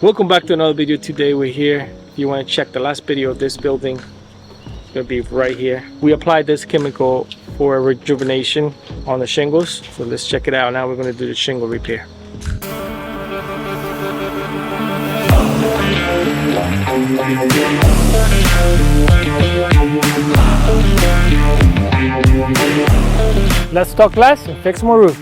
Welcome back to another video. Today we're here. If you want to check the last video of this building, it's going to be right here. We applied this chemical for rejuvenation on the shingles. So let's check it out. Now we're going to do the shingle repair. Let's talk less and fix more roof.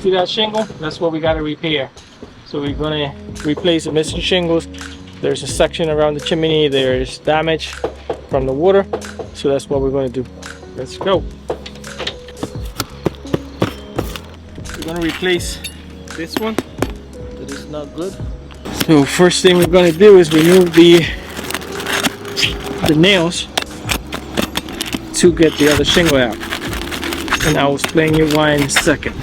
See that shingle? That's what we got to repair. So we're going to replace the missing shingles. There's a section around the chimney. There's damage from the water. So that's what we're going to do. Let's go. We're going to replace this one. That is not good. So first thing we're going to do is remove the nails to get the other shingle out. And I'll explain you why in a second.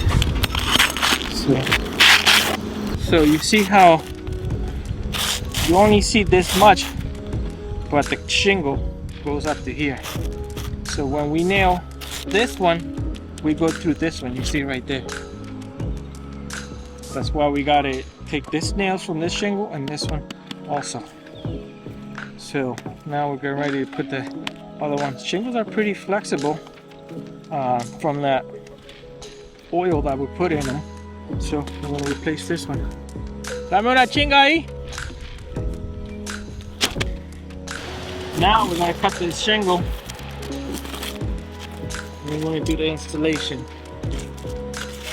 So you see how you only see this much, but the shingle goes up to here. So when we nail this one, we go through this one. You see right there. That's why we gotta take this nails from this shingle and this one also. So now we're getting ready to put the other ones. Shingles are pretty flexible from that oil that we put in them. So I'm going to replace this one. Dame una chinga ahí. Now we're going to cut this shingle. And we're going to do the installation.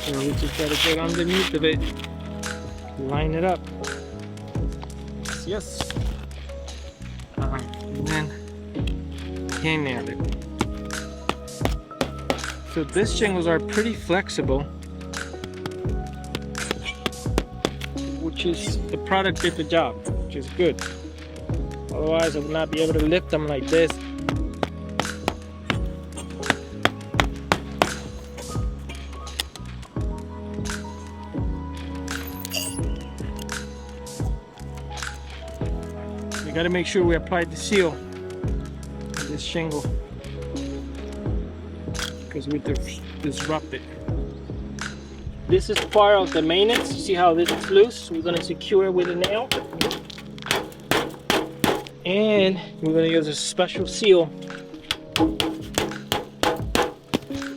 So we just got to get underneath of it. Line it up. Yes. And then hand nail it. So these shingles are pretty flexible. Which is, the product did the job, which is good. Otherwise I would not be able to lift them like this. We got to make sure we apply the seal to this shingle, because we disrupt it. This is part of the maintenance. You see how this is loose? So we're going to secure it with a nail. And we're going to use a special seal.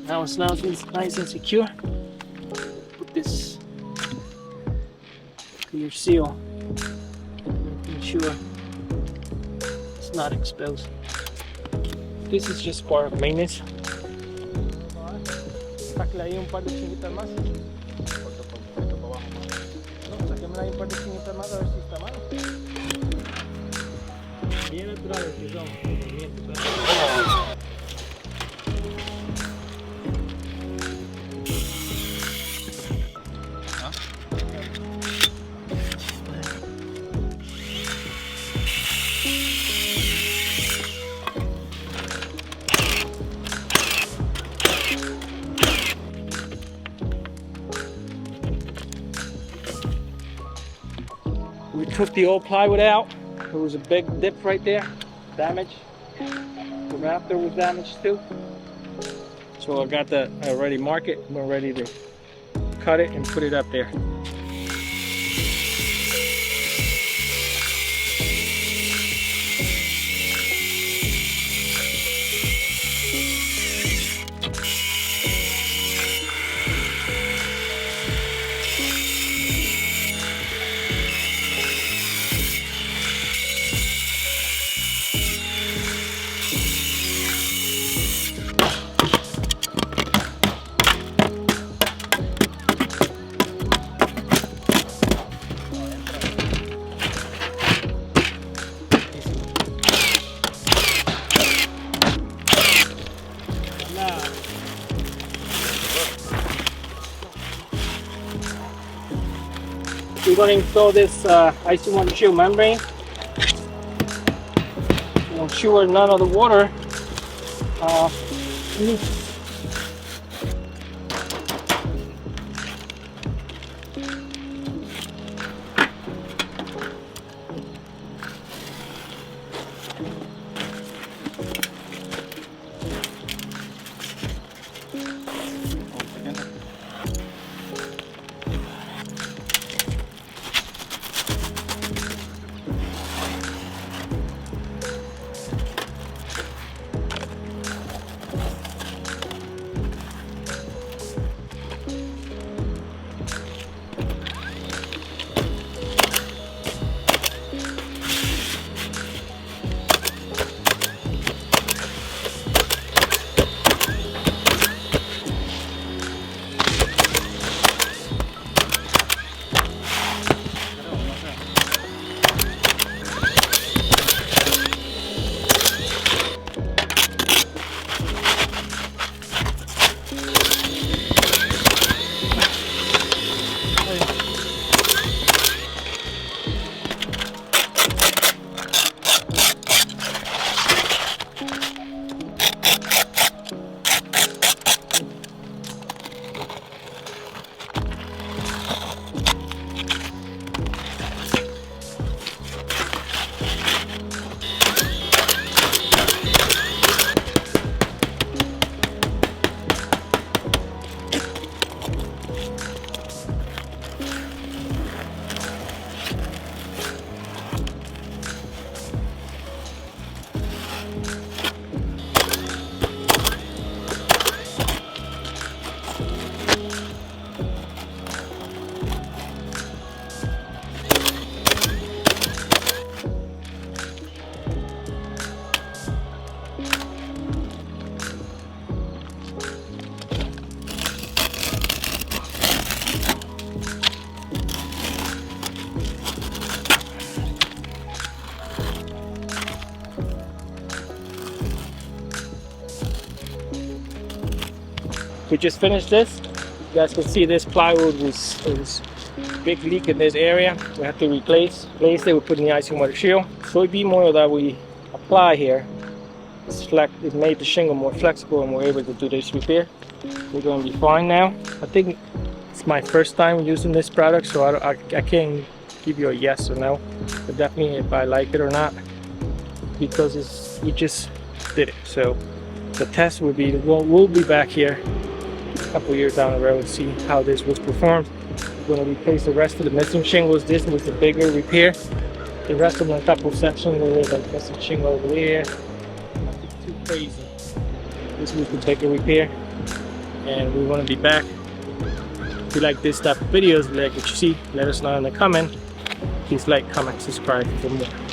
Now it's nice and secure. Put this clear seal. Making sure it's not exposed. This is just part of maintenance. Sáquele ahí un par de chinguitas más. Sáqueme ahí un par de chinguitas más a ver si está mal. Bien naturales que son. We took the old plywood out. There was a big dip right there, damage. The rafter was damaged too. So I got the already marked it. We're ready to cut it and put it up there. We're going to install this IC1 shield membrane. ensure none of the water leaks. We just finished this. You guys can see this plywood was big leak in this area. We have to replace it. We put in the icing water shield. Soybean oil that we apply here it made the shingle more flexible, and we're able to do this repair. We're going to be fine now. I think it's my first time using this product, so I can't give you a yes or no, but definitely if I like it or not, because we just did it. So the test will be, we'll be back here a couple years down the road and see how this was performed. We're going to replace the rest of the missing shingles. This was the bigger repair. The rest of them, a couple sections where there's like missing shingle over there. Nothing too crazy. This was the bigger repair, and we want to be back. If you like this type of videos, like what you see, let us know in the comment. Please like, comment, subscribe for more.